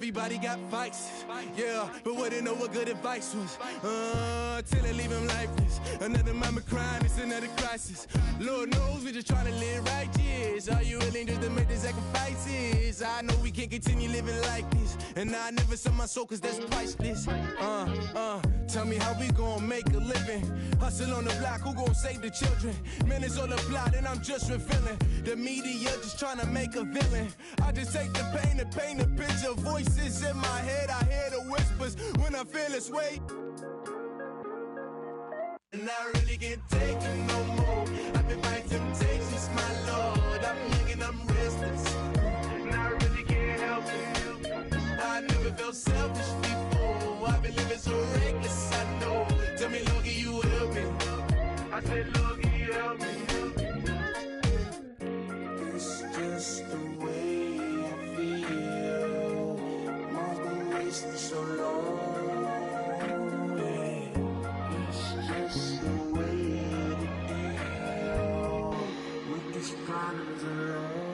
Everybody got vices, yeah, but wouldn't know what good advice was. Till they leave him lifeless. Another mama crying, it's another crisis. Lord knows we just trying to live righteous. Are you willing just to make the sacrifices? I know we can't continue living like this, and I never sell my soul cause that's priceless. Tell me how we gon' make a living. Hustle on the block, who gon' save the children? Man, it's all a plot and I'm just revealing. The media just trying to make a villain. I just take the pain and paint a picture. Voices in my head, I hear the whispers when I feel this way. And I really can't take it no more. I've been fighting temptations, my Lord. I'm young and I'm restless, and I really can't help it. I never felt selfish before. I've been living so reckless, I know. Tell me, Lord, can you help me? I said, Lord, can you help me? It's just the way I feel. Mom's been wasting so long. It's just the way to deal with these problems alone.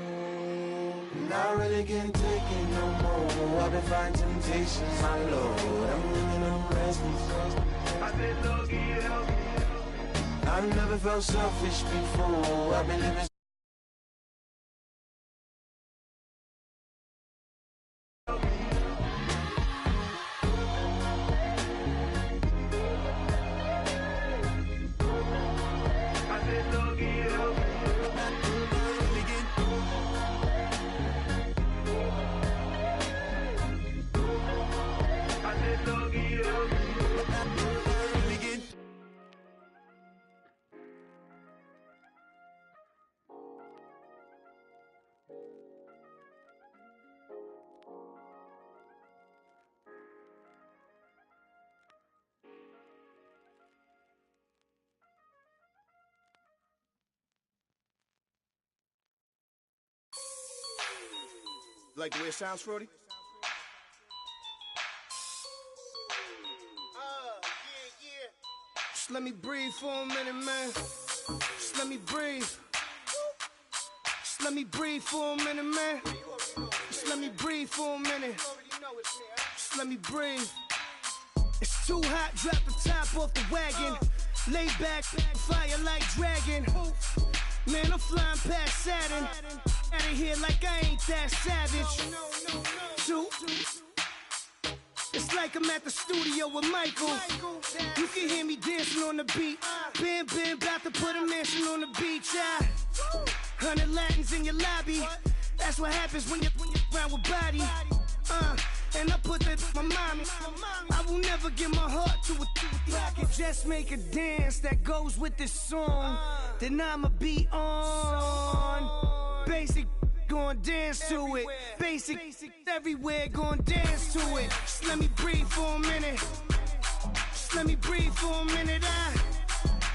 And I really can't take it no more. I've been fighting temptations, my Lord. I'm living on restless. I said, Lord, can you help me? I've never felt selfish before. I've been living. Like the way it sounds, Frody? Yeah. Just let me breathe for a minute, man. Just let me breathe. Just let me breathe for a minute, man. Just let me breathe for a minute. Just let me breathe. It's too hot, drop the top off the wagon. Lay back, fire like dragon. Man, I'm flying past Saturn. Out of here like I ain't that savage. Two. It's like I'm at the studio with Michael. You can hear me dancing on the beat. Bam, about to put a mansion on the beach. 100 Latins in your lobby. That's what happens when you're around with body. And I put that my mommy. I will never give my heart to a I can just make a dance that goes with this song. Then I'ma be on. Basic, gon' dance to it. Basic, everywhere, gon' dance to it. Just let me breathe for a minute. Just let me breathe for a minute.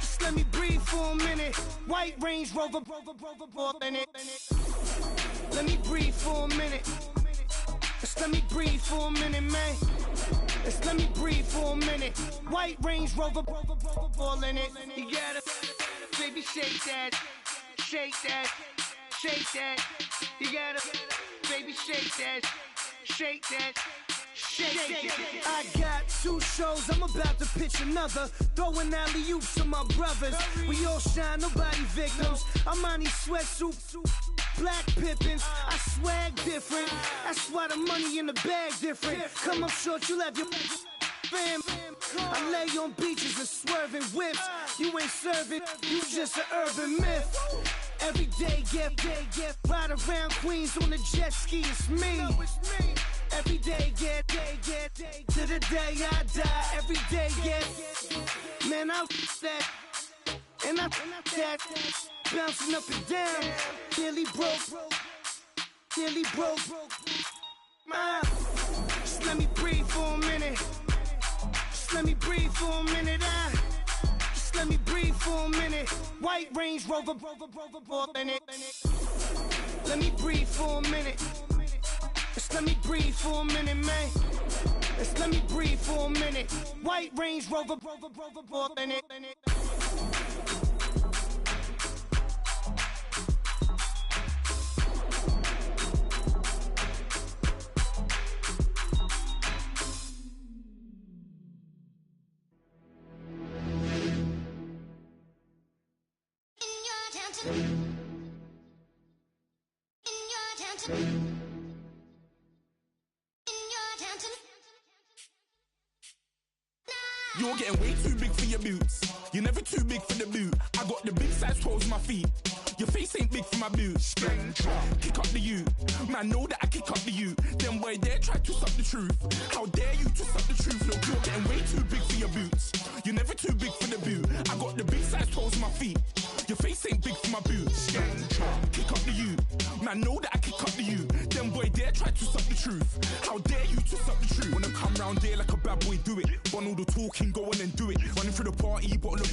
Just let me breathe for a minute. White Range Rover, in it. Let me breathe for a minute. Just let me breathe for a minute, man. Just let me breathe for a minute. White Range Rover, all in it. You gotta, baby, shake that, shake that, shake that. You gotta, baby, shake that, shake that. Shake. I got 2 shows, I'm about to pitch another. Throwing alley-oops to my brothers. We all shine, nobody victims. I'm on these sweatsuits, black Pippins. I swag different. That's why the money in the bag different. Come up short, you have your fam. I lay on beaches and swerving whips. You ain't serving, you just an urban myth. Every day, get ride around Queens on a jet ski, it's me. Every day, get to the day I die. Every day, get man, I that and I that bouncing up and down. Nearly broke. Just let me breathe for a minute. Just let me breathe for a minute. Just let me breathe for a minute. White Range Rover, in it. Let me breathe for a minute. Just let me breathe for a minute, man. Just let me breathe for a minute. White Range Rover, in it. You're getting way too big for your boots. You're never too big for the boot. I got the big size toes on my feet. Your face ain't big for my boots. Kick up the you. Man, know that I kick up the you. Them boy there try to suck the truth. How dare you to suck the truth? Look, you're getting way too big for your boots. You're never too big for the boot. I got the big size toes on my feet. Your face ain't big for my boots. Kick up the you. Man, know that I kick up the you. Them boy there try to suck the truth. How dare you to suck the truth? Wanna come round there like a bad boy, do it. Want all the talking, go on and do it. Running through the party, bottle up.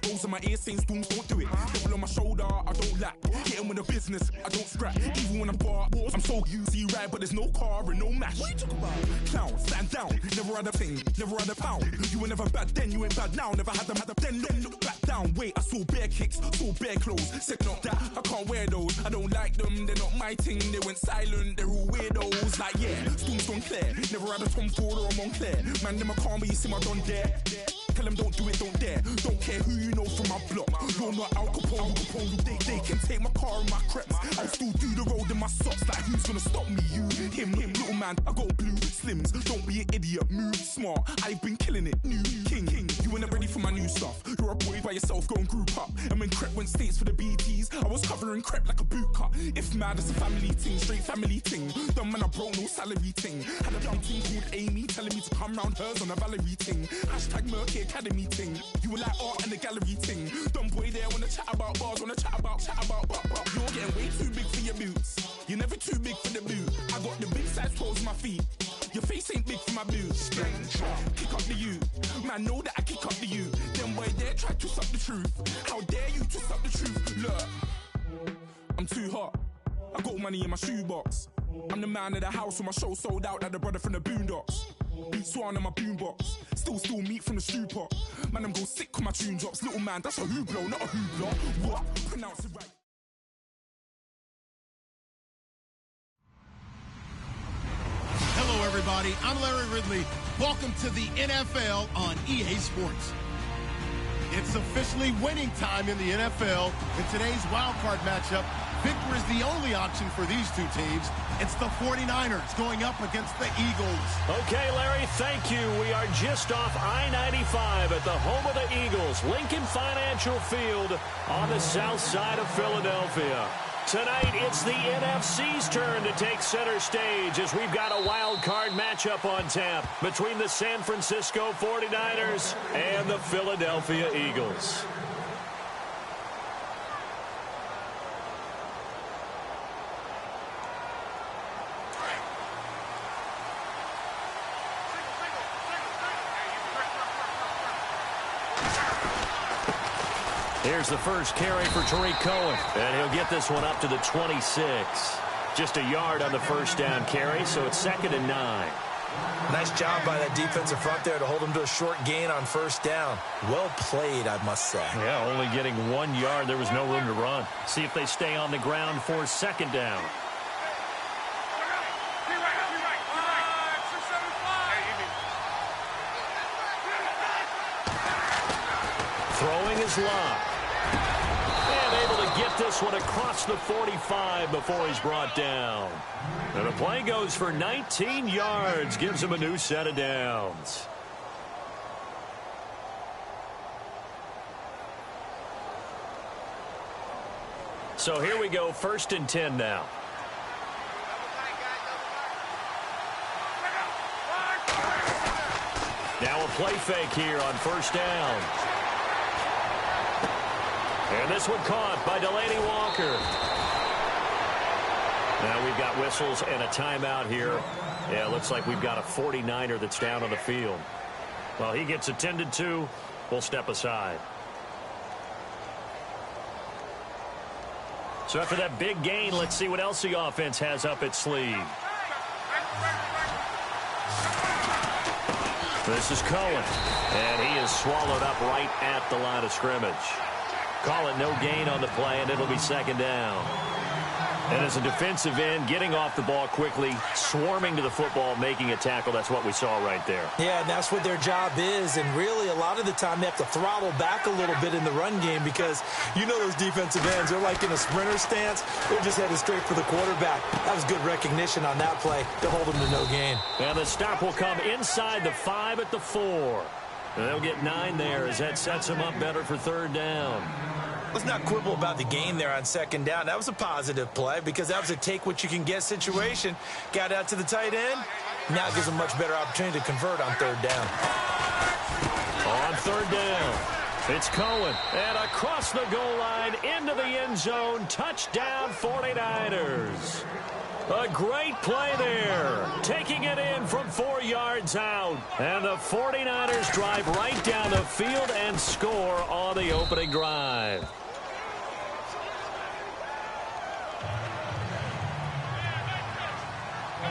Rolls in my ear saying storms, don't do it. Devil on my shoulder, I don't lack. Hitting with the business, I don't scrap. Even when I bar wars, I'm so easy right, but there's no car and no match. What you talking about? Clown, stand down. Never had a thing, never had a pound. You were never bad then, you ain't bad now. Never had them, then look back down. Wait, I saw bare kicks, saw bare clothes. Said not that, I can't wear those. I don't like them, they're not my thing. They went silent, they're all weirdos. Like yeah, storms gone clear. Never had a Tom Ford or a Montclair. Man, them I can't, but you see my done there. Tell them don't do it, don't dare. Don't care who you know from my block. You're not Al Capone, they can take my car and my creps. I'll still do the road in my socks. Like who's gonna stop me? You, him, little man. I got blue slims. Don't be an idiot, move smart. I've been killing it, new king. You were never ready for my new stuff. You're a boy by yourself, go and group up. And when Crep went states for the BTs, I was covering Crep like a boot cut. If mad, it's a family thing, straight family thing. Dumb man, I broke no salary thing. Had a young thing called Amy telling me to come round hers on a Valerie thing. Hashtag Murky Academy thing. You were like art and the gallery thing. Dumb boy there wanna chat about bars, wanna chat about. You're getting way too big for your boots. You're never too big for the boot. I got the big size toes on my feet. Your face ain't big for my boots. Kick up the you. Man, know that I kick up the you. Them boy there try to suck the truth. How dare you to suck the truth? Look, I'm too hot. I got money in my shoebox. I'm the man of the house when my show sold out like the brother from the Boondocks. Beat Swan on my boombox. Still meat from the stew pot. Man, I'm go sick when my tune drops. Little man, that's a hooplo, not a hoopla. What? Pronounce it right. Hello, everybody. I'm Larry Ridley. Welcome to the NFL on EA Sports. It's officially winning time in the NFL. In today's wildcard matchup, victor is the only option for these two teams. It's the 49ers going up against the Eagles. Okay, Larry, thank you. We are just off I-95 at the home of the Eagles, Lincoln Financial Field on the south side of Philadelphia. Tonight, it's the NFC's turn to take center stage as we've got a wild card matchup on tap between the San Francisco 49ers and the Philadelphia Eagles. Here's the first carry for Tariq Cohen, and he'll get this one up to the 26. Just a yard on the first down carry, so it's 2nd and 9. Nice job by that defensive front there to hold him to a short gain on first down. Well played, I must say. Yeah, only getting 1 yard. There was no room to run. See if they stay on the ground for 2nd down. Throwing his lock. And able to get this one across the 45 before he's brought down. And the play goes for 19 yards. Gives him a new set of downs. So here we go, 1st and 10 now. Now a play fake here on 1st down. And this one caught by Delaney Walker. Now we've got whistles and a timeout here. Yeah, it looks like we've got a 49er that's down on the field. Well, he gets attended to. We'll step aside. So after that big gain, let's see what else the offense has up its sleeve. This is Cohen, and he is swallowed up right at the line of scrimmage. Call it no gain on the play, and it'll be 2nd down. And as a defensive end, getting off the ball quickly, swarming to the football, making a tackle, that's what we saw right there. Yeah, and that's what their job is. And really, a lot of the time, they have to throttle back a little bit in the run game because you know those defensive ends, they're like in a sprinter stance. They're just headed straight for the quarterback. That was good recognition on that play to hold them to no gain. And the stop will come inside the 5 at the 4. And they'll get 9 there as that sets them up better for 3rd down. Let's not quibble about the gain there on 2nd down. That was a positive play because that was a take-what-you-can-get situation. Got out to the tight end. Now it gives them a much better opportunity to convert on 3rd down. On 3rd down, it's Cohen. And across the goal line, into the end zone. Touchdown, 49ers. A great play there. Taking it in from 4 yards out. And the 49ers drive right down the field and score on the opening drive.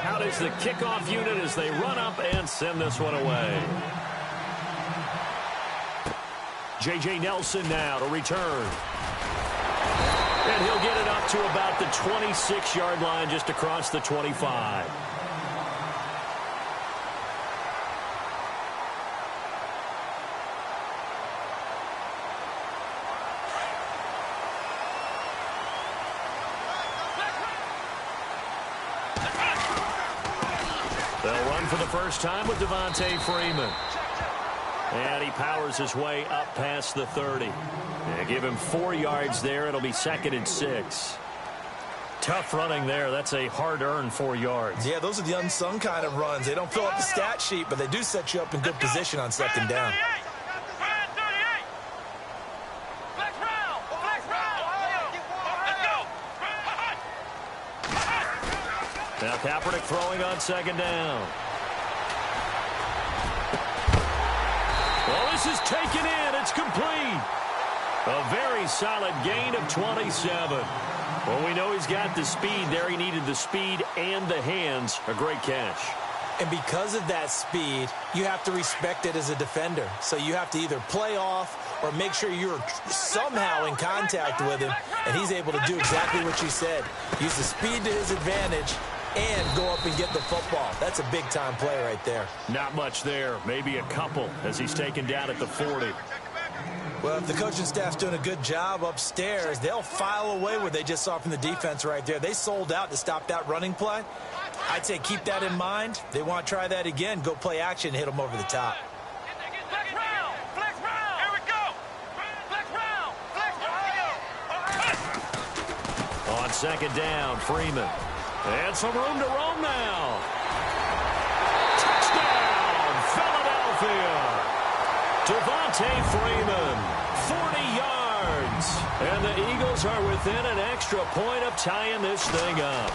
Out is the kickoff unit as they run up and send this one away. J.J. Nelson now to return. And he'll get it up to about the 26-yard line, just across the 25. They'll run for the first time with Devontae Freeman. And he powers his way up past the 30. And give him 4 yards there. It'll be 2nd and 6. Tough running there. That's a hard-earned 4 yards. Yeah, those are the unsung kind of runs. They don't fill up the stat sheet, but they do set you up in good position on 2nd down. Now Kaepernick throwing on 2nd down. Well, this is taken in. It's complete. A very solid gain of 27. Well, we know he's got the speed there. He needed the speed and the hands. A great catch. And because of that speed, you have to respect it as a defender. So you have to either play off or make sure you're somehow in contact with him, and he's able to do exactly what you said. Use the speed to his advantage and go up and get the football. That's a big-time play right there. Not much there. Maybe a couple as he's taken down at the 40. Well, if the coaching staff's doing a good job upstairs, they'll file away what they just saw from the defense right there. They sold out to stop that running play. I'd say keep that in mind. They want to try that again. Go play action and hit them over the top. Flex round! Flex round! Here we go! Flex round! Flex round! On 2nd down, Freeman. And some room to roam now. Touchdown, Philadelphia. Devontae Freeman, 40 yards. And the Eagles are within an extra point of tying this thing up.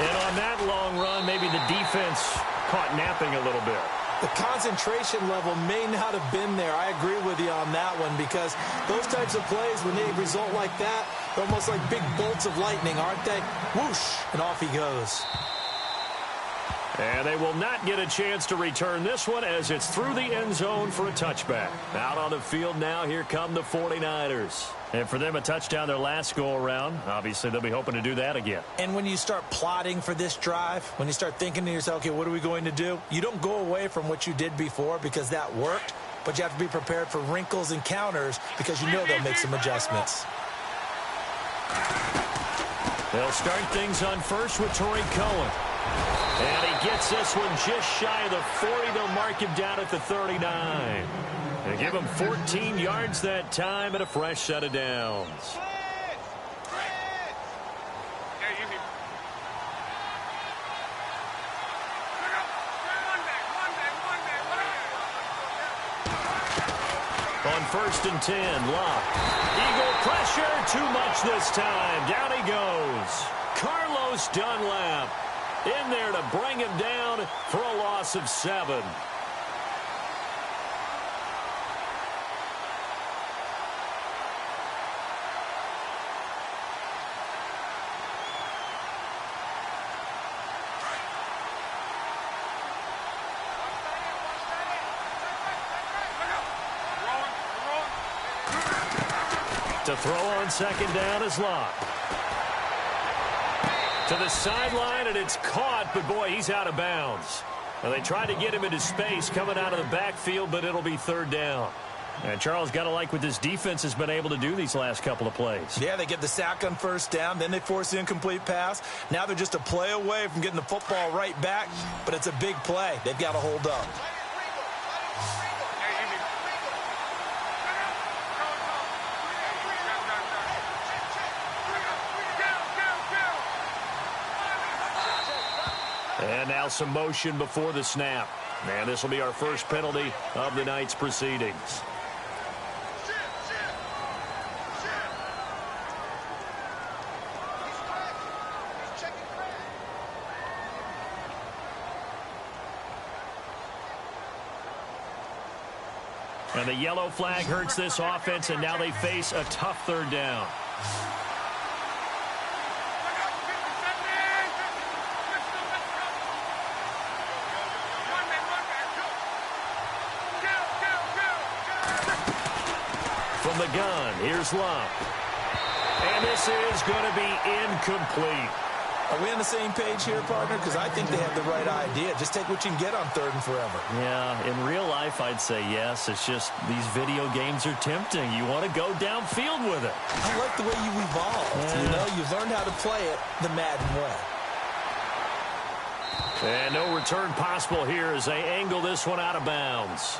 And on that long run, maybe the defense caught napping a little bit. The concentration level may not have been there. I agree with you on that one because those types of plays, when they result like that, they're almost like big bolts of lightning, aren't they? Whoosh, and off he goes. And they will not get a chance to return this one as it's through the end zone for a touchback. Out on the field now, here come the 49ers. And for them, a touchdown their last go-around. Obviously, they'll be hoping to do that again. And when you start plotting for this drive, when you start thinking to yourself, okay, what are we going to do? You don't go away from what you did before because that worked, but you have to be prepared for wrinkles and counters because you know they'll make some adjustments. They'll start things on first with Torrey Cohen. And he gets this one just shy of the 40. They'll mark him down at the 39. They give him 14 yards that time and a fresh set of downs. On 1st and 10, Locke. Eagle pressure, too much this time. Down he goes. Carlos Dunlap in there to bring him down for a loss of 7. To throw on 2nd down is Locke. To the sideline, and it's caught, but boy, he's out of bounds. Well, they tried to get him into space coming out of the backfield, but it'll be third down. And Charles, got to like what this defense has been able to do these last couple of plays. Yeah, they get the sack on first down, then they force the incomplete pass. Now they're just a play away from getting the football right back, but it's a big play. They've got to hold up. And now some motion before the snap. And this will be our first penalty of the night's proceedings. And the yellow flag hurts this offense, and now they face a tough third down. From the gun, here's Luck. And this is going to be incomplete. Are we on the same page here, partner? Because I think they have the right idea. Just take what you can get on third and forever. Yeah, in real life, I'd say yes. It's just these video games are tempting. You want to go downfield with it. I like the way you evolved. Yeah. You know, you've learned how to play it the Madden way. And no return possible here as they angle this one out of bounds.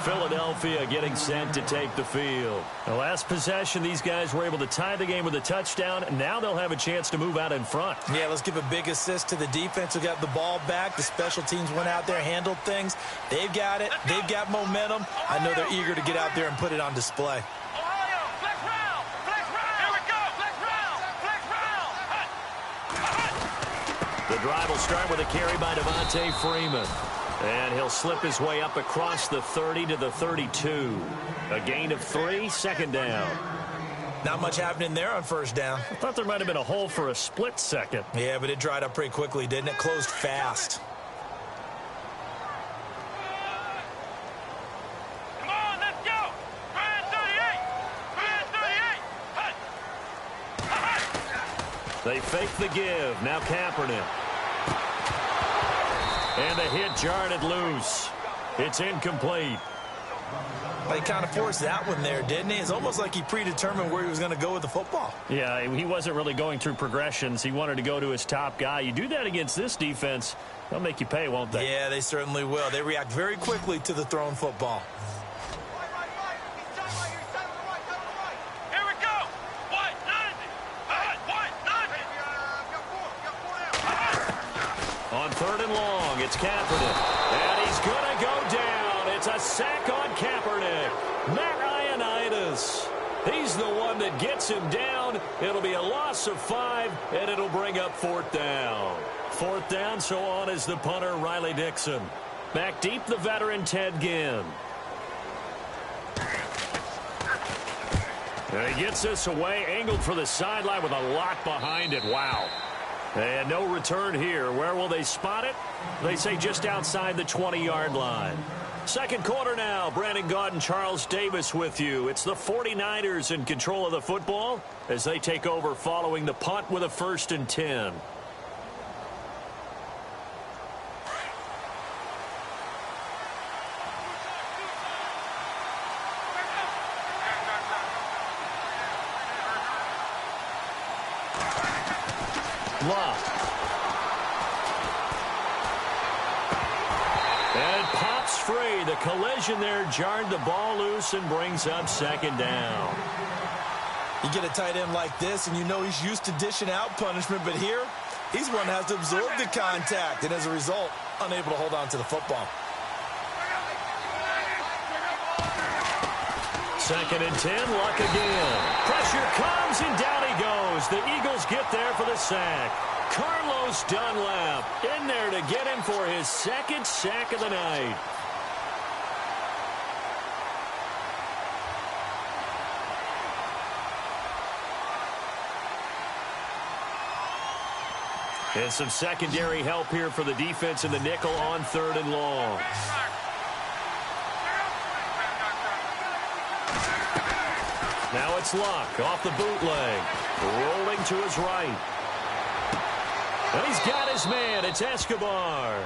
Philadelphia getting set to take the field. The last possession, these guys were able to tie the game with a touchdown, and now they'll have a chance to move out in front. Yeah, let's give a big assist to the defense who got the ball back. The special teams went out there, handled things. They've got it. They've got momentum. I know they're eager to get out there and put it on display. The drive will start with a carry by Devontae Freeman. And he'll slip his way up across the 30 to the 32. A gain of 3, second down. Not much happening there on first down. I thought there might have been a hole for a split second. Yeah, but it dried up pretty quickly, didn't it? Closed fast. Come on, let's go. 38. They fake the give. Now Kaepernick. And the hit jarred it loose. It's incomplete. He kind of forced that one there, didn't he? It's almost like he predetermined where he was going to go with the football. Yeah, he wasn't really going through progressions. He wanted to go to his top guy. You do that against this defense, they'll make you pay, won't they? Yeah, they certainly will. They react very quickly to the thrown football. Here we go. White, 90. On third and long, it's Kaepernick. And he's going to go down. It's a sack on Kaepernick. Matt Ioannidis. He's the one that gets him down. It'll be a loss of 5, and it'll bring up fourth down. Fourth down, so on is the punter, Riley Dixon. Back deep, the veteran, Ted Ginn. And he gets this away, angled for the sideline with a lot behind it. Wow. And no return here. Where will they spot it? They say just outside the 20-yard line. Second quarter now. Brandon Gaudin and Charles Davis with you. It's the 49ers in control of the football as they take over following the punt with a 1st and 10. Luck. And it pops free. The collision there jarred the ball loose and brings up second down. You get a tight end like this, and you know he's used to dishing out punishment, but here, he's one that has to absorb the contact, and as a result, unable to hold on to the football. 2nd and 10, Luck again. Pressure comes, and down he goes. The Eagles get there for the sack. Carlos Dunlap in there to get him for his 2nd sack of the night. And some secondary help here for the defense in the nickel on 3rd and long. Now it's Luck off the bootleg. Rolling to his right. And he's got his man. It's Escobar.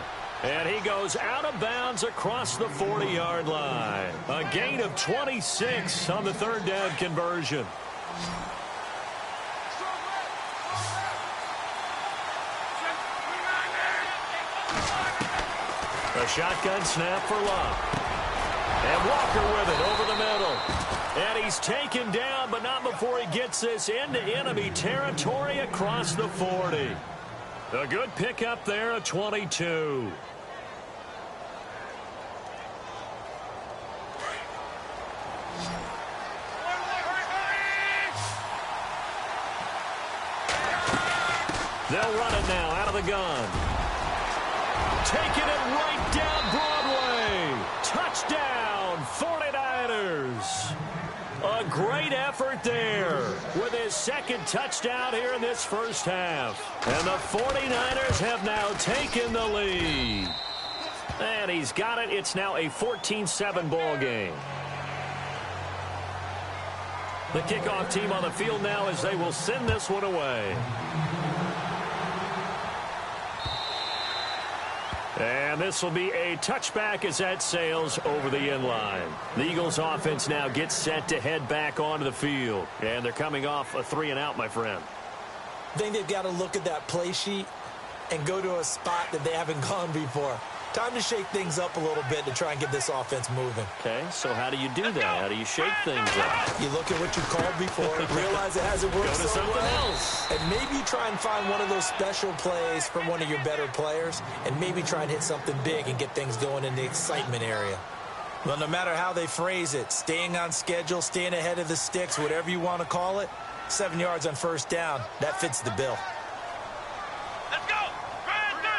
And he goes out of bounds across the 40-yard line. A gain of 26 on the third down conversion. A shotgun snap for Love. And Walker with it over the middle. And he's taken down, but not before he gets this into enemy territory across the 40. A good pickup there at 22. They'll run it now out of the gun. Taking it right down Broadway. Touchdown, 49ers. A great effort there with his second touchdown here in this first half. And the 49ers have now taken the lead. And he's got it. It's now a 14-7 ball game. The kickoff team on the field now as they will send this one away. And this will be a touchback as that sails over the end line. The Eagles offense now gets set to head back onto the field. And they're coming off a 3-and-out, my friend. I think they've got to look at that play sheet and go to a spot that they haven't gone before. Time to shake things up a little bit to try and get this offense moving. Okay, so how do you do that? How do you shake things up? You look at what you called before, realize it hasn't worked Go to so something well, else. and maybe you try and find one of those special plays from one of your better players, and maybe try and hit something big and get things going in the excitement area. Well, no matter how they phrase it, staying on schedule, staying ahead of the sticks, whatever you want to call it, 7 yards on first down, that fits the bill. Let's go! Grand 38!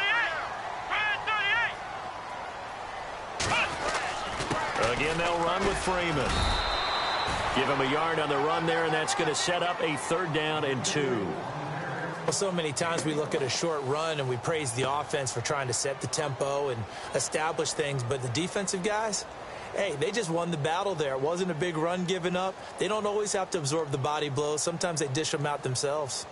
Again, they'll run with Freeman. Give him a yard on the run there, and that's going to set up a 3rd down and 2. Well, so many times we look at a short run and we praise the offense for trying to set the tempo and establish things, but the defensive guys, hey, they just won the battle there. It wasn't a big run given up. They don't always have to absorb the body blows. Sometimes they dish them out themselves.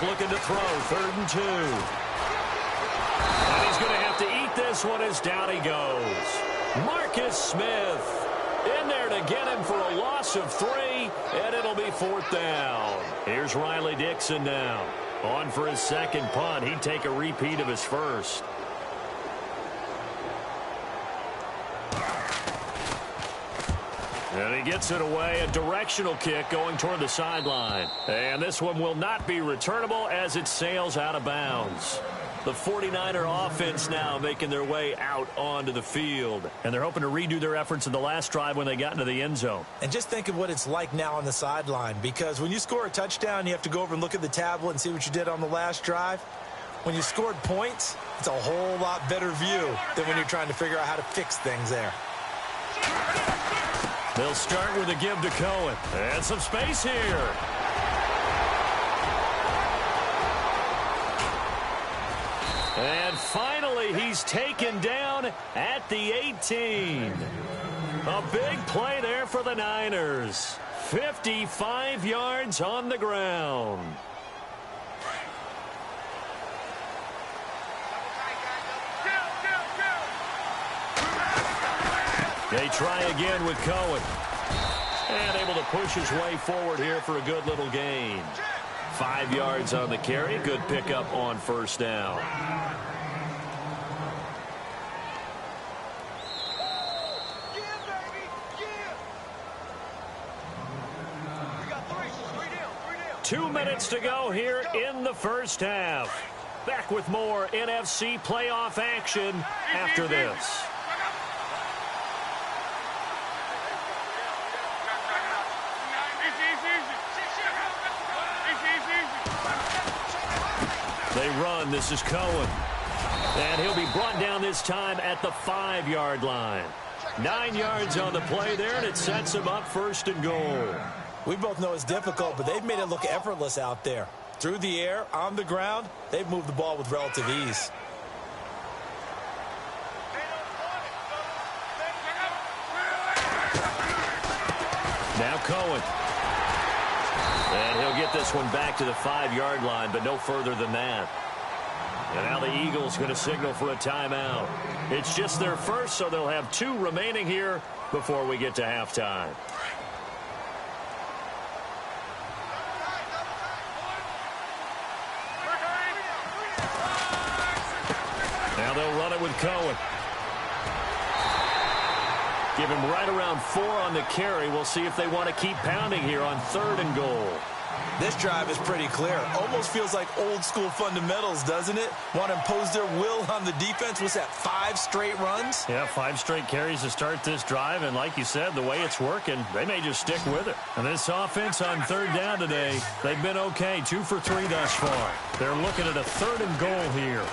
Looking to throw, 3rd and 2. And he's going to have to eat this one as down he goes. Marcus Smith in there to get him for a loss of 3, and it'll be 4th down. Here's Riley Dixon now. On for his second punt. He'd take a repeat of his first. And he gets it away, a directional kick going toward the sideline. And this one will not be returnable as it sails out of bounds. The 49er offense now making their way out onto the field. And they're hoping to redo their efforts in the last drive when they got into the end zone. And just think of what it's like now on the sideline, because when you score a touchdown, you have to go over and look at the tablet and see what you did on the last drive. When you scored points, it's a whole lot better view than when you're trying to figure out how to fix things there. They'll start with a give to Cohen. And some space here. And finally, he's taken down at the 18. A big play there for the Niners. 55 yards on the ground. They try again with Cohen. And able to push his way forward here for a good little gain. 5 yards on the carry. Good pickup on 1st down. Yeah, baby! Yeah! We got 3, so 3 down, 3 down. 2 minutes to go here in the first half. Back with more NFC playoff action after this. They run. This is Cohen. And he'll be brought down this time at the 5-yard line. 9 yards on the play there, and it sets him up 1st and goal. We both know it's difficult, but they've made it look effortless out there. Through the air, on the ground, they've moved the ball with relative ease. Now Cohen. And he'll get this one back to the 5-yard line, but no further than that. And now the Eagles going to signal for a timeout. It's just their first, so they'll have 2 remaining here before we get to halftime. Now they'll run it with Cohen. Give him right around 4 on the carry. We'll see if they want to keep pounding here on 3rd and goal. This drive is pretty clear. Almost feels like old school fundamentals, doesn't it? Want to impose their will on the defense. What's that, 5 straight runs? Yeah, 5 straight carries to start this drive. And like you said, the way it's working, they may just stick with it. And this offense on 3rd down today, they've been okay. 2 for 3 thus far. They're looking at a 3rd and goal here.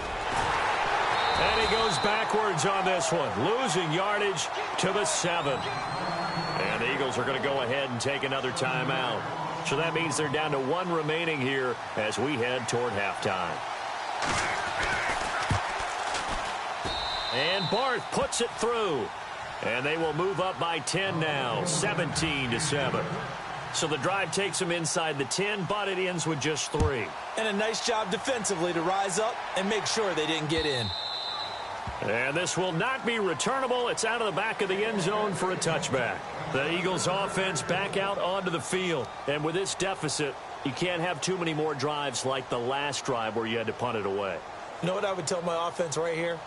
And he goes backwards on this one, losing yardage to the 7. And the Eagles are going to go ahead and take another timeout. So that means they're down to 1 remaining here as we head toward halftime. And Barth puts it through. And they will move up by 10 now, 17-7. So the drive takes them inside the 10, but it ends with just 3. And a nice job defensively to rise up and make sure they didn't get in. And this will not be returnable. It's out of the back of the end zone for a touchback. The Eagles offense back out onto the field. And with this deficit, you can't have too many more drives like the last drive where you had to punt it away. You know what I would tell my offense right here?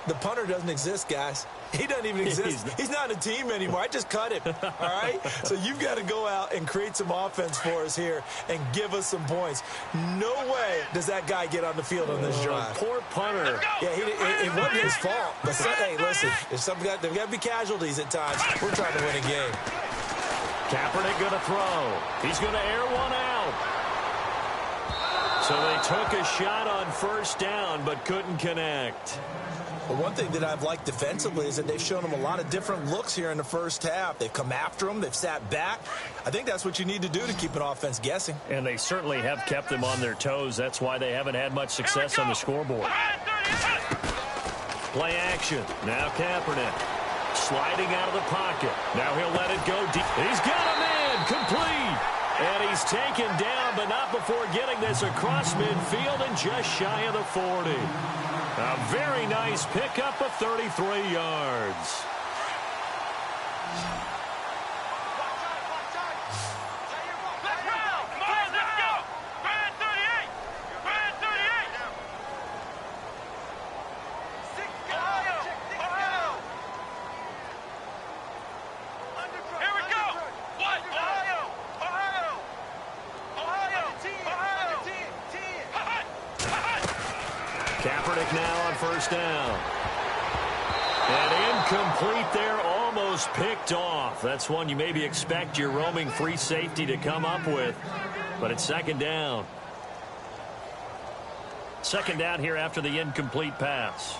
The punter doesn't exist, guys. He doesn't even exist. He's not a team anymore. I just cut him, all right? So you've got to go out and create some offense for us here and give us some points. No way does that guy get on the field on this drive. Poor punter. Yeah, it wasn't his fault. But hey, listen, there's got to be casualties at times. We're trying to win a game. Kaepernick going to throw. He's going to air one out. So they took a shot on 1st down but couldn't connect. Well, one thing that I've liked defensively is that they've shown them a lot of different looks here in the first half. They've come after them. They've sat back. I think that's what you need to do to keep an offense guessing. And they certainly have kept them on their toes. That's why they haven't had much success on the scoreboard. Play action. Now Kaepernick sliding out of the pocket. Now he'll let it go deep. He's got a man complete. And he's taken down, but not before getting this across midfield and just shy of the 40. A very nice pickup of 33 yards. Kaepernick now on 1st down. And incomplete there, almost picked off. That's one you maybe expect your roaming free safety to come up with. But it's 2nd down. 2nd down here after the incomplete pass.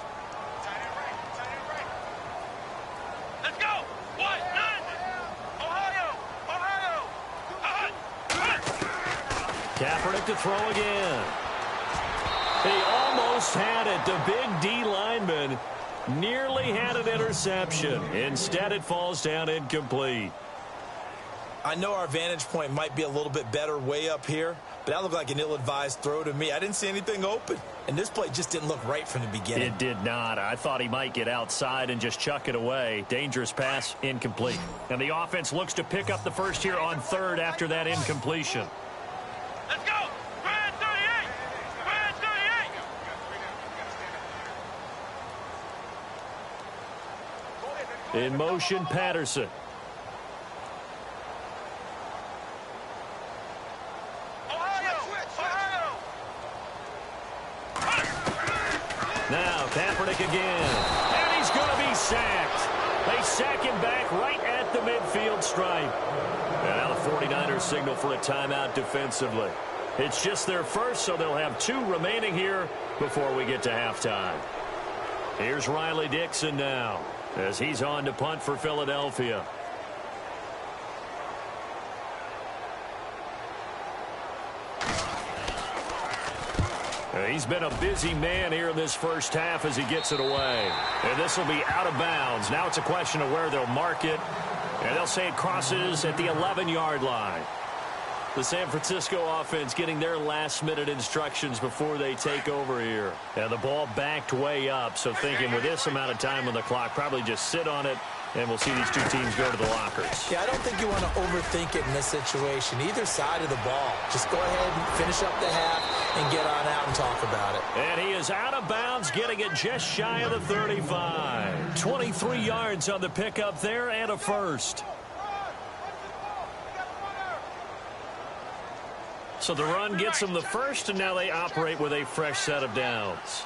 Let's go! What? Ohio! Kaepernick to throw again. He almost had it. The big D lineman nearly had an interception. Instead, it falls down incomplete. I know our vantage point might be a little bit better way up here, but that looked like an ill-advised throw to me. I didn't see anything open, and this play just didn't look right from the beginning. It did not. I thought he might get outside and just chuck it away. Dangerous pass, incomplete. And the offense looks to pick up the first here on 3rd after that incompletion. Let's go! In motion, Patterson. Now, Kaepernick again. And he's going to be sacked. They sack him back right at the midfield stripe. And now the 49ers signal for a timeout defensively. It's just their first, so they'll have 2 remaining here before we get to halftime. Here's Riley Dixon now, as he's on to punt for Philadelphia. He's been a busy man here in this first half as he gets it away. And this will be out of bounds. Now it's a question of where they'll mark it. And they'll say it crosses at the 11-yard line. The San Francisco offense getting their last-minute instructions before they take over here. And the ball backed way up, so thinking with this amount of time on the clock, probably just sit on it, and we'll see these two teams go to the lockers. Yeah, I don't think you want to overthink it in this situation. Either side of the ball. Just go ahead and finish up the half and get on out and talk about it. And he is out of bounds, getting it just shy of the 35. 23 yards on the pickup there and a first. So the run gets them the first, and now they operate with a fresh set of downs.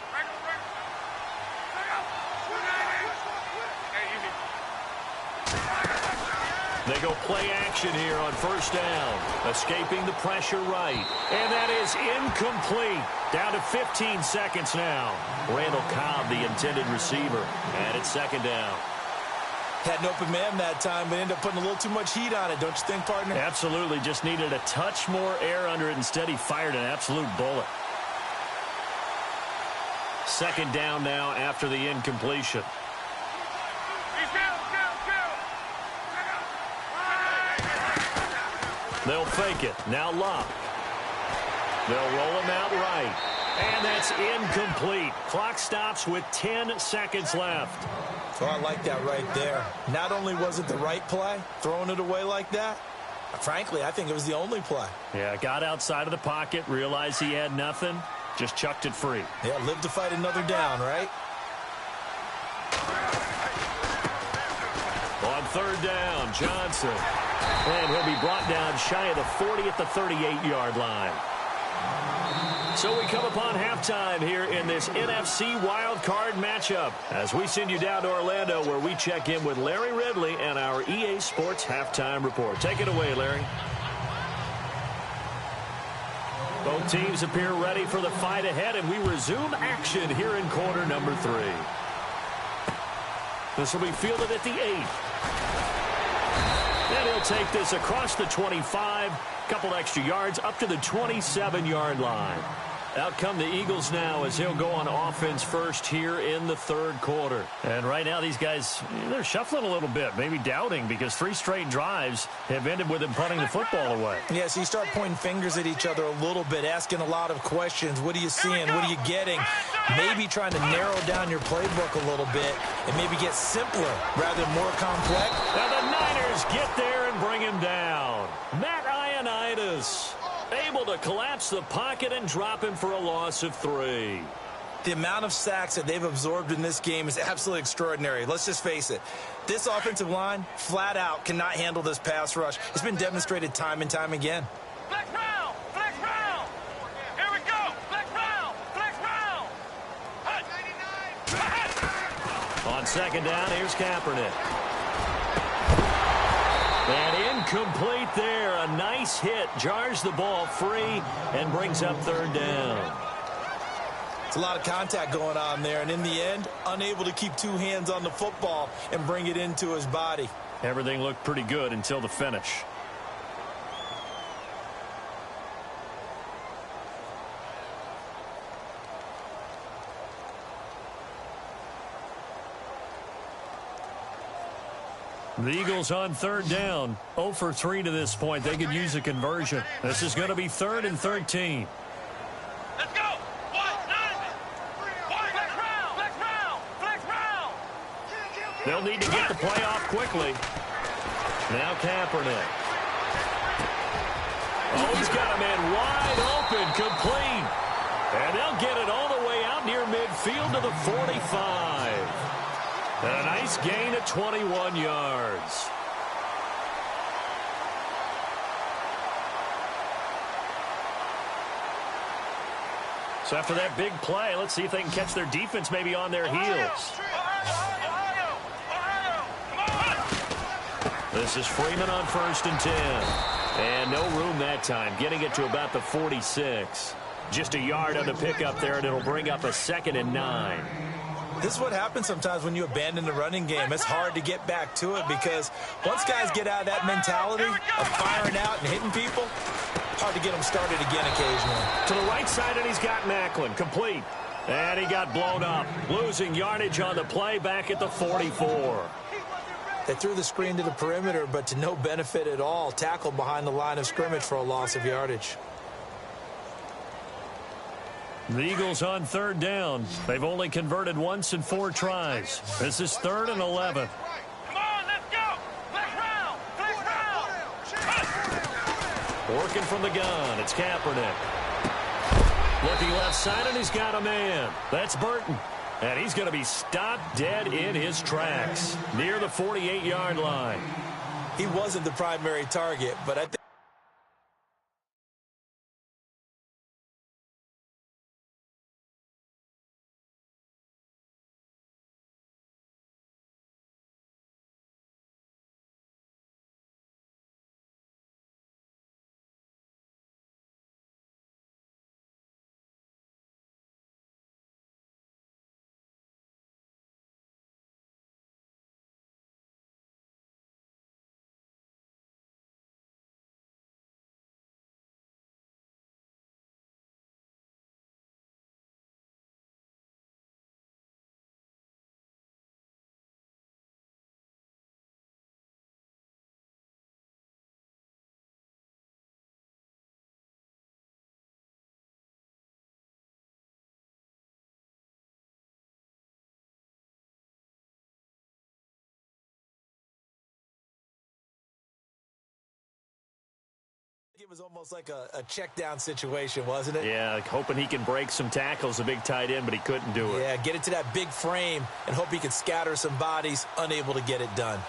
They go play action here on first down. Escaping the pressure right. And that is incomplete. Down to 15 seconds now. Randall Cobb, the intended receiver. And it's second down. Had an open man that time, but ended up putting a little too much heat on it, don't you think, partner? Absolutely. Just needed a touch more air under it. Instead, he fired an absolute bullet. Second down now after the incompletion. They'll fake it. Now Luck. They'll roll him out right. And that's incomplete. Clock stops with 10 seconds left. Oh, I like that right there. Not only was it the right play, throwing it away like that, frankly, I think it was the only play. Yeah, got outside of the pocket, realized he had nothing, just chucked it free. Yeah, live to fight another down, right? On third down, Johnson. And he'll be brought down shy of the 40 at the 38-yard line. So we come upon halftime here in this NFC wildcard matchup as we send you down to Orlando where we check in with Larry Ridley and our EA Sports Halftime Report. Take it away, Larry. Both teams appear ready for the fight ahead, and we resume action here in quarter number 3. This will be fielded at the 8. And he'll take this across the 25, couple extra yards up to the 27-yard line. Out come the Eagles now as he'll go on offense first here in the third quarter. And right now these guys, they're shuffling a little bit, maybe doubting because 3 straight drives have ended with them punting the football away. Yeah, so you start pointing fingers at each other a little bit, asking a lot of questions. What are you seeing? What are you getting? Maybe trying to narrow down your playbook a little bit and maybe get simpler rather than more complex. Now the Niners get there and bring him down. Matt Ioannidis able to collapse the pocket and drop him for a loss of 3. The amount of sacks that they've absorbed in this game is absolutely extraordinary. Let's just face it. This offensive line, flat out, cannot handle this pass rush. It's been demonstrated time and time again. Flex round! Flex round! Here we go! Flex round! Flex round! On second down, here's Kaepernick. And incomplete there. A nice hit. Jars the ball free and brings up third down. It's a lot of contact going on there. And in the end, unable to keep 2 hands on the football and bring it into his body. Everything looked pretty good until the finish. The Eagles on third down. 0 for 3 to this point. They could use a conversion. This is going to be 3rd and 13. Let's go! Flex round! Flex round! Flex round! They'll need to get the play off quickly. Now Kaepernick. Oh, he's got a man wide open, complete. And they'll get it all the way out near midfield to the 45. And a nice gain of 21 yards. So after that big play, let's see if they can catch their defense maybe on their heels. This is Freeman on 1st and 10. And no room that time, getting it to about the 46. Just a yard on the pickup there, and it'll bring up a 2nd and 9. This is what happens sometimes when you abandon the running game. It's hard to get back to it because once guys get out of that mentality of firing out and hitting people, hard to get him started again occasionally. To the right side, and he's got Maclin. Complete. And he got blown up. Losing yardage on the play back at the 44. They threw the screen to the perimeter, but to no benefit at all. Tackled behind the line of scrimmage for a loss of yardage. The Eagles on third down. They've only converted once in 4 tries. This is 3rd and 11. Come on, let's go. Flex round. Flex round. Working from the gun. It's Kaepernick. Looking left side, and he's got a man. That's Burton. And he's going to be stopped dead in his tracks near the 48-yard line. He wasn't the primary target, but I think it was almost like a check down situation, wasn't it? Yeah, like hoping he can break some tackles, a big tight end, but he couldn't do it. Yeah, get it to that big frame and hope he can scatter some bodies, unable to get it done.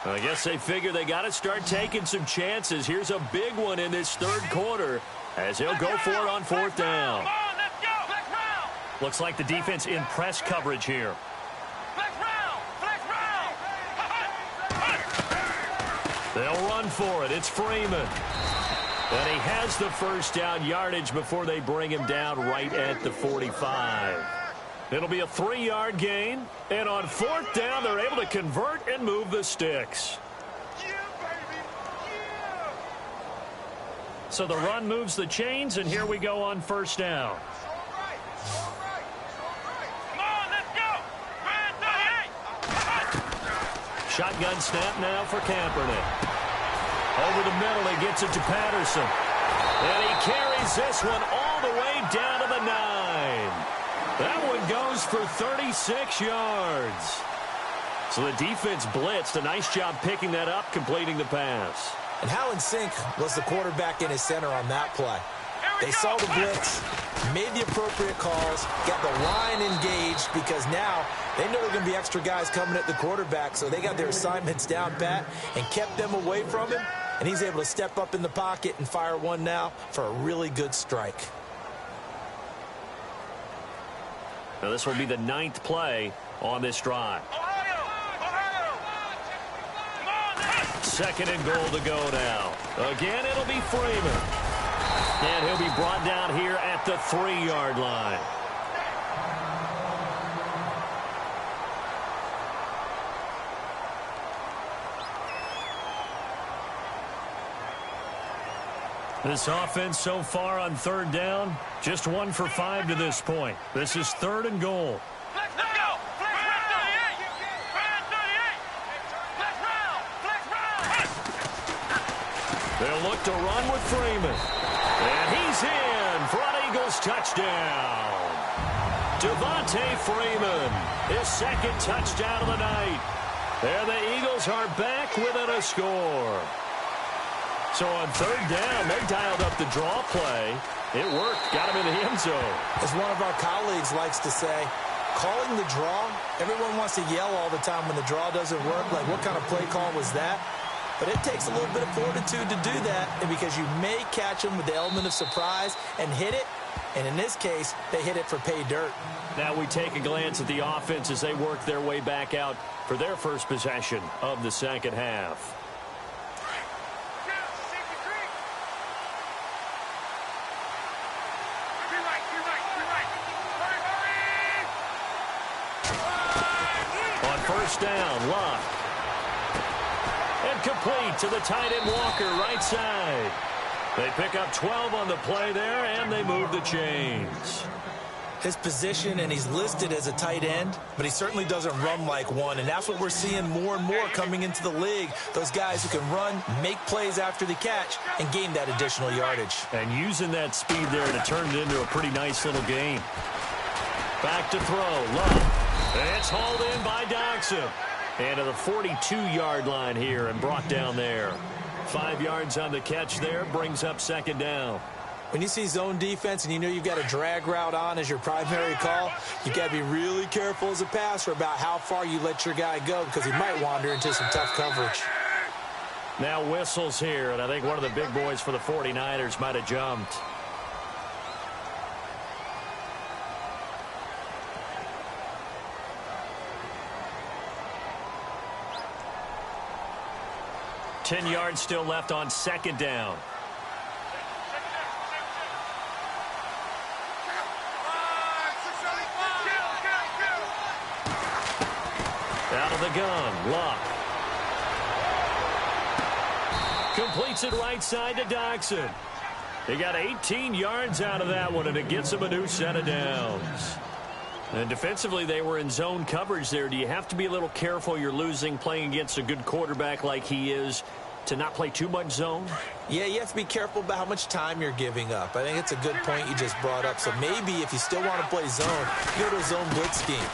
I guess they figure they got to start taking some chances. Here's a big one in this 3rd quarter as he'll go for it on 4th down. Come on, let's go. Flex round. Looks like the defense in press coverage here. Flex round. Flex round. They'll run for it. It's Freeman. And he has the first down yardage before they bring him down right at the 45. It'll be a 3-yard gain. And on 4th down, they're able to convert and move the sticks. So the run moves the chains, and here we go on 1st down. Come on, let's go. Brand 38. Shotgun snap now for Kaepernick. Over the middle, he gets it to Patterson. And he carries this one all the way down to the 9. That one goes for 36 yards. So the defense blitzed. A nice job picking that up, completing the pass. And how in sync was the quarterback in his center on that play? They saw the blitz, made the appropriate calls, got the line engaged because now they know there are going to be extra guys coming at the quarterback, so they got their assignments down pat and kept them away from him, and he's able to step up in the pocket and fire one now for a really good strike. Now this will be the 9th play on this drive. Ohio. 2nd and goal to go now. Again, it'll be Freeman. And he'll be brought down here at the 3-yard line. This offense so far on 3rd down, just 1 for 5 to this point. This is 3rd and goal. Let's go. Flex round. 38. Brand 38. Flex round. Flex round. They'll look to run with Freeman. And he's in for an Eagles touchdown. Devontae Freeman, his 2nd touchdown of the night. And the Eagles are back within a score. So on 3rd down, they dialed up the draw play. It worked. Got him in the end zone. As one of our colleagues likes to say, calling the draw, everyone wants to yell all the time when the draw doesn't work. Like, what kind of play call was that? But it takes a little bit of fortitude to do that, and because you may catch them with the element of surprise and hit it. And in this case, they hit it for pay dirt. Now we take a glance at the offense as they work their way back out for their first possession of the 2nd half. First down, Luck. And complete to the tight end Walker, right side. They pick up 12 on the play there, and they move the chains. His position, and he's listed as a tight end, but he certainly doesn't run like one, and that's what we're seeing more and more coming into the league. Those guys who can run, make plays after the catch, and gain that additional yardage. And using that speed there to turn it into a pretty nice little game. Back to throw, Love. It's hauled in by Doxson. And to the 42-yard line here and brought down there. 5 yards on the catch there, brings up second down. When you see zone defense and you know you've got a drag route on as your primary call, you've got to be really careful as a passer about how far you let your guy go because he might wander into some tough coverage. Now whistles here, and I think one of the big boys for the 49ers might have jumped. Ten yards still left on second down. Out of the gun, Luck. Completes it right side to Doxson. He got 18 yards out of that one, and it gets him a new set of downs. And defensively, they were in zone coverage there. Do you have to be a little careful you're losing playing against a good quarterback like he is to not play too much zone? Yeah, you have to be careful about how much time you're giving up. I think it's a good point you just brought up. So maybe if you still want to play zone, you go to a zone blitz scheme.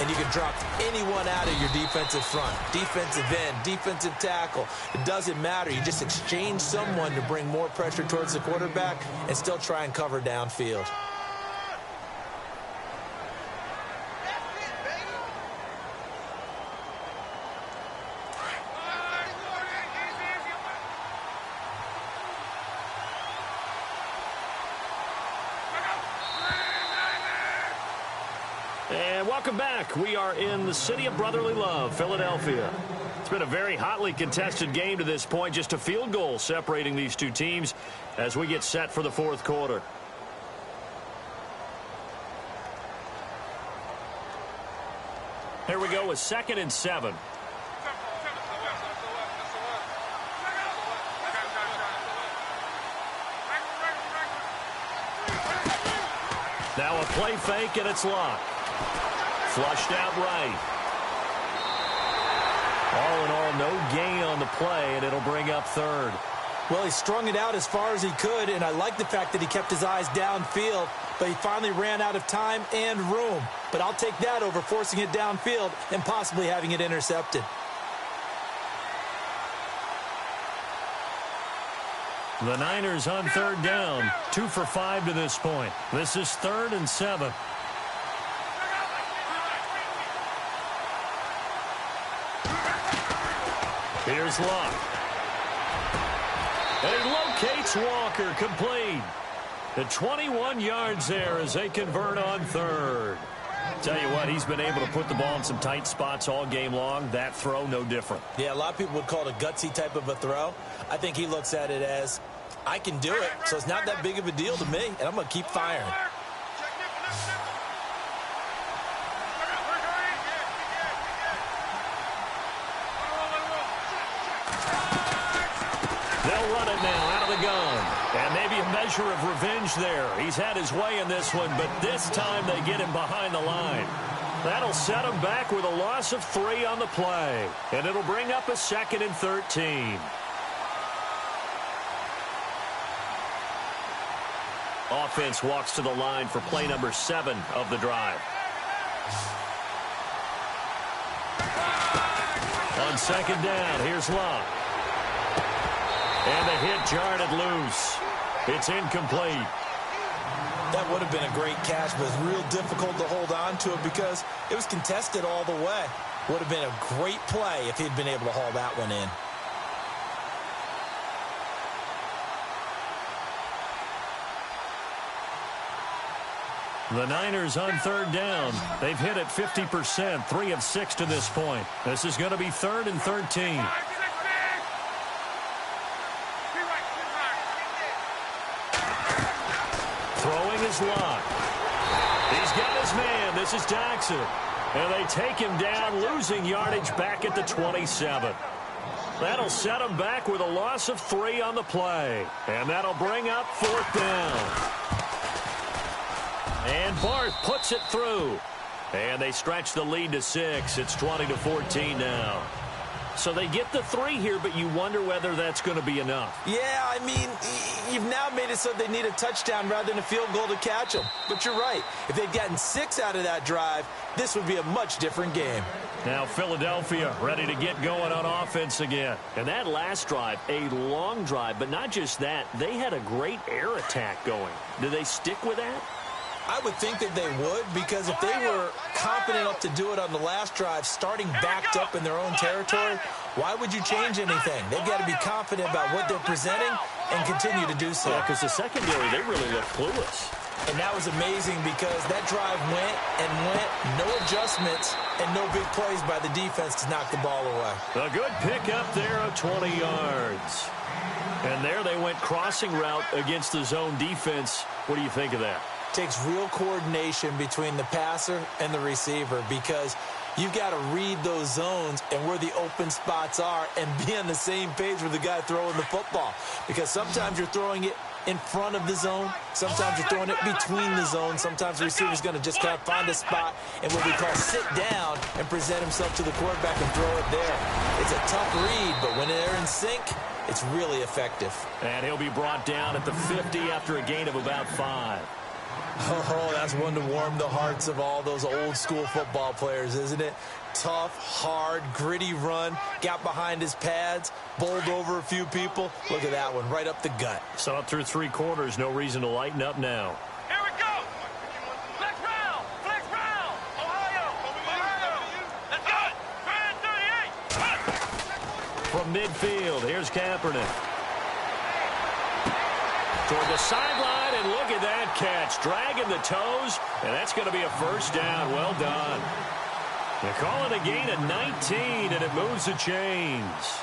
And you can drop anyone out of your defensive front, defensive end, defensive tackle. It doesn't matter. You just exchange someone to bring more pressure towards the quarterback and still try and cover downfield. And welcome back. We are in the city of brotherly love, Philadelphia. It's been a very hotly contested game to this point. Just a field goal separating these two teams as we get set for the fourth quarter. Here we go with 2nd and 7. Now a play fake, and it's Luck. Flushed out right. All in all, no gain on the play, and it'll bring up 3rd. Well, he strung it out as far as he could, and I like the fact that he kept his eyes downfield, but he finally ran out of time and room. But I'll take that over forcing it downfield and possibly having it intercepted. The Niners on 3rd down, 2 for 5 to this point. This is 3rd and 7. Here's Luck. And he locates Walker, complete. The 21 yards there as they convert on 3rd. Tell you what, he's been able to put the ball in some tight spots all game long. That throw, no different. Yeah, a lot of people would call it a gutsy type of a throw. I think he looks at it as, I can do it, so it's not that big of a deal to me, and I'm going to keep firing. They'll run it now out of the gun. And maybe a measure of revenge there. He's had his way in this one, but this time they get him behind the line. That'll set him back with a loss of 3 on the play. And it'll bring up a 2nd and 13. Offense walks to the line for play number 7 of the drive. On 2nd down, here's Luck. And the hit jarred it loose. It's incomplete. That would have been a great catch, but it's real difficult to hold on to it because it was contested all the way. Would have been a great play if he'd been able to haul that one in. The Niners on 3rd down. They've hit it 50%, 3 of 6 to this point. This is going to be 3rd and 13. Throwing is Luck. He's got his man. This is Doxson. And they take him down, losing yardage back at the 27. That'll set him back with a loss of 3 on the play. And that'll bring up 4th down. And Barth puts it through. And they stretch the lead to 6. It's 20-14 now. So they get the 3 here, but you wonder whether that's going to be enough. Yeah, I mean, you've now made it so they need a touchdown rather than a field goal to catch them. But you're right. If they'd gotten 6 out of that drive, this would be a much different game. Now Philadelphia ready to get going on offense again. And that last drive, a long drive, but not just that. They had a great air attack going. Do they stick with that? I would think that they would, because if they were confident enough to do it on the last drive, starting backed up in their own territory, why would you change anything? They've got to be confident about what they're presenting and continue to do so. Yeah, because the secondary, they really look clueless. And that was amazing because that drive went and went, no adjustments, and no big plays by the defense to knock the ball away. A good pickup there of 20 yards. And there they went crossing route against the zone defense. What do you think of that? Takes real coordination between the passer and the receiver, because you've got to read those zones and where the open spots are and be on the same page with the guy throwing the football. Because sometimes you're throwing it in front of the zone. Sometimes you're throwing it between the zones. Sometimes the receiver's going to just kind of find a spot and what we call sit down and present himself to the quarterback and throw it there. It's a tough read, but when they're in sync, it's really effective. And he'll be brought down at the 50 after a gain of about 5. Oh, that's one to warm the hearts of all those old school football players, isn't it? Tough, hard, gritty run, got behind his pads, bowled over a few people. Look at that one, right up the gut. So up through 3 quarters, no reason to lighten up now. Here we go. Flex round. Flex round. Ohio. Let's go. Grand 38. From midfield, here's Kaepernick. Toward the sideline, and look at that catch. Dragging the toes, and that's going to be a first down. Well done. They call it a gain of 19, and it moves the chains.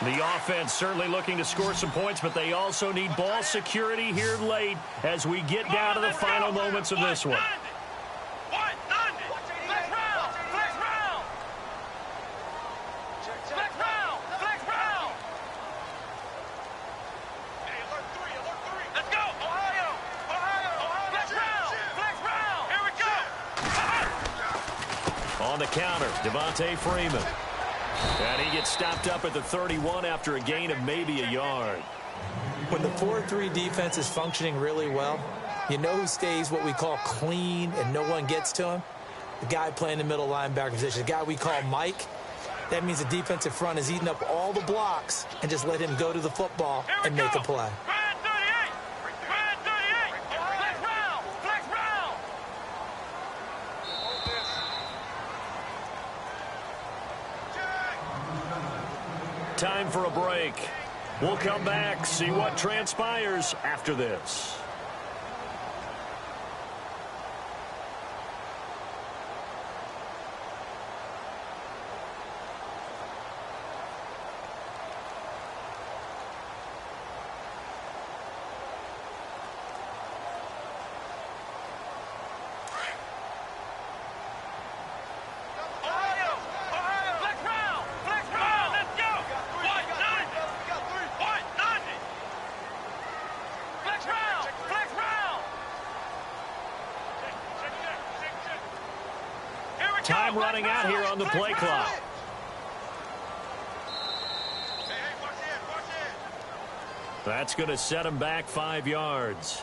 The offense certainly looking to score some points, but they also need ball security here late as we get down to the final moments of this one. On the counter, Devontae Freeman. And he gets stopped up at the 31 after a gain of maybe a yard. When the 4-3 defense is functioning really well, you know who stays what we call clean and no one gets to him? The guy playing the middle linebacker position, the guy we call Mike. That means the defensive front is eating up all the blocks and just let him go to the football and make a play. Time for a break. We'll come back, see what transpires after this. Time running out here on the play clock. That's going to set him back 5 yards.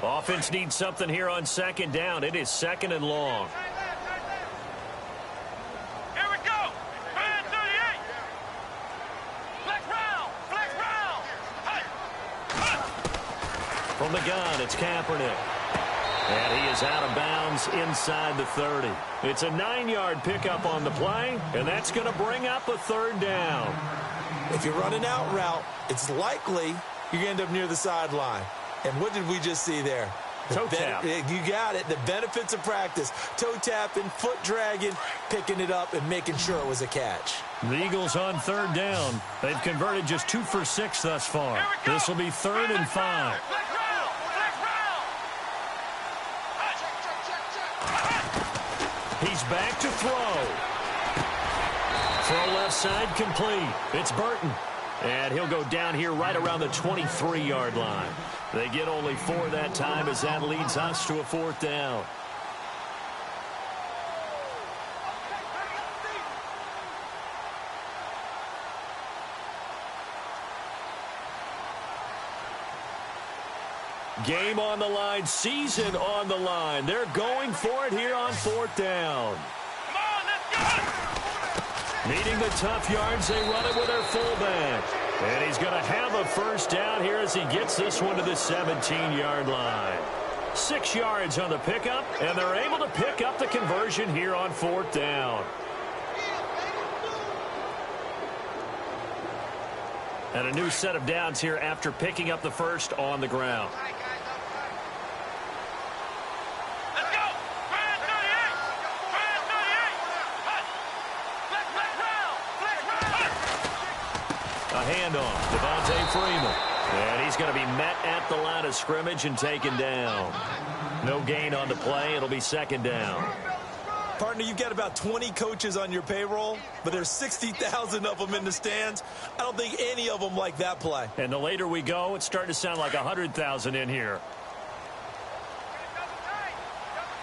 Offense needs something here on second down. It is second and long. From the gun, it's Kaepernick. And he is out of bounds inside the 30. It's a 9-yard pickup on the play, and that's going to bring up a third down. If you're running out route, it's likely you're going to end up near the sideline. And what did we just see there? Toe tap. You got it. The benefits of practice. Toe tapping, foot dragging, picking it up, and making sure it was a catch. The Eagles on third down. They've converted just 2 for 6 thus far. This will be 3rd and 5. He's back to throw. Throw left side complete. It's Burton. And he'll go down here right around the 23-yard line. They get only 4 that time as that leads us to a 4th down. Game on the line, season on the line. They're going for it here on 4th down. Come on, let's go! Needing the tough yards, they run it with their fullback. And he's going to have a 1st down here as he gets this one to the 17-yard line. 6 yards on the pickup, and they're able to pick up the conversion here on 4th down. And a new set of downs here after picking up the 1st on the ground. Let's go! Fire 38! Fire 38! Flex round! A handoff, Devontae Freeman. And he's going to be met at the line of scrimmage and taken down. No gain on the play. It'll be 2nd down. Partner, you've got about 20 coaches on your payroll, but there's 60,000 of them in the stands. I don't think any of them like that play. And the later we go, it's starting to sound like 100,000 in here.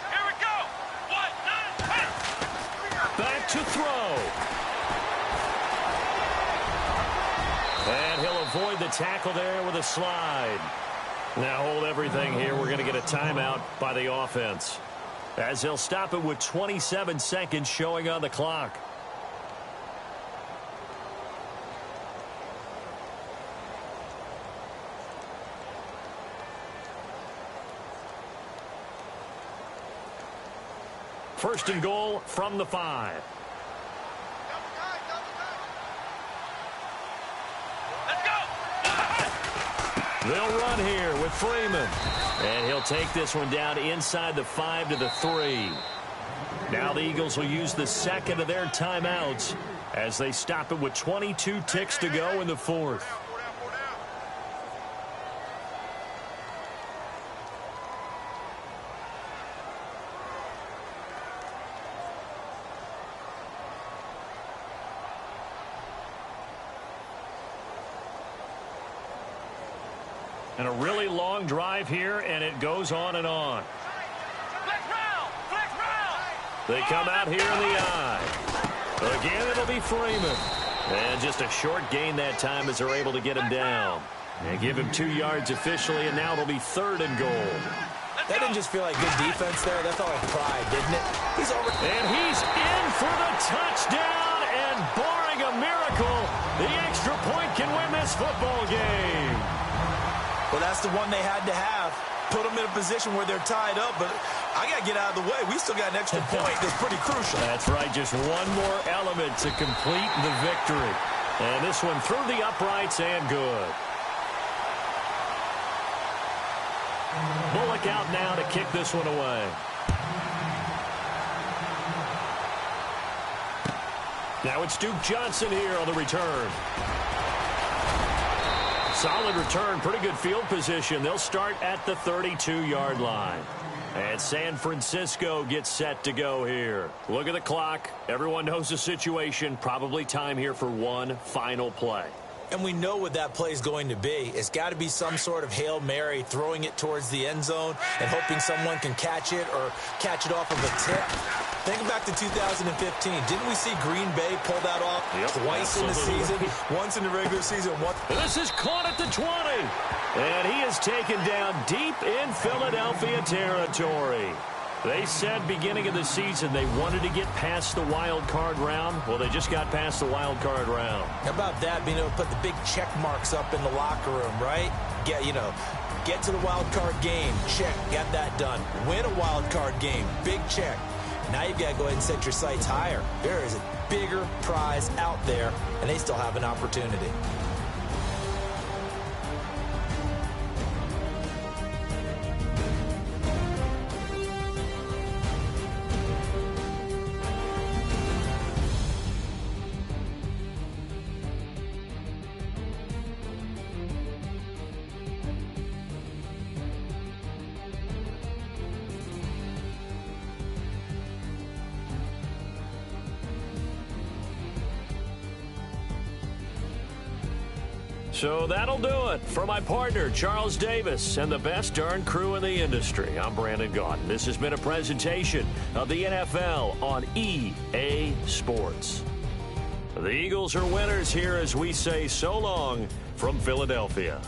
Here we go! 1, 9, 10! Back to throw. And he'll avoid the tackle there with a slide. Now hold everything here. We're going to get a timeout by the offense, as they'll stop it with 27 seconds showing on the clock. First and goal from the 5. Let's go! They'll run here with Freeman. And he'll take this one down inside the 5 to the 3. Now the Eagles will use the 2nd of their timeouts as they stop it with 22 ticks to go in the 4th. And a really long drive here, and it goes on and on. Flex round! Flex round! They come out here in the eye. Again, it'll be Freeman. And just a short gain that time as they're able to get him down. And give him 2 yards officially, and now it'll be 3rd and goal. That didn't just feel like good defense there. That felt like pride, didn't it? And he's in for the touchdown, and barring a miracle, the extra point can win this football game. Well, that's the one they had to have. Put them in a position where they're tied up, but I got to get out of the way. We still got an extra point that's pretty crucial. That's right, just one more element to complete the victory. And this one through the uprights and good. Bullock out now to kick this one away. Now it's Duke Johnson here on the return. Solid return, pretty good field position. They'll start at the 32-yard line. And San Francisco gets set to go here. Look at the clock. Everyone knows the situation. Probably time here for one final play. And we know what that play is going to be. It's got to be some sort of Hail Mary, throwing it towards the end zone and hoping someone can catch it or catch it off of a tip. Think back to 2015. Didn't we see Green Bay pull that off twice in the season? Once in the regular season, once. This is caught at the 20. And he is taken down deep in Philadelphia territory. They said beginning of the season they wanted to get past the wild card round. Well, they just got past the wild card round. How about that, being able to put the big check marks up in the locker room, right? Get to the wild card game. Check. Got that done. Win a wild card game. Big check. Now you've got to go ahead and set your sights higher. There is a bigger prize out there, and they still have an opportunity. So that'll do it. For my partner, Charles Davis, and the best darn crew in the industry, I'm Brandon Gaudin. This has been a presentation of the NFL on EA Sports. The Eagles are winners here as we say so long from Philadelphia.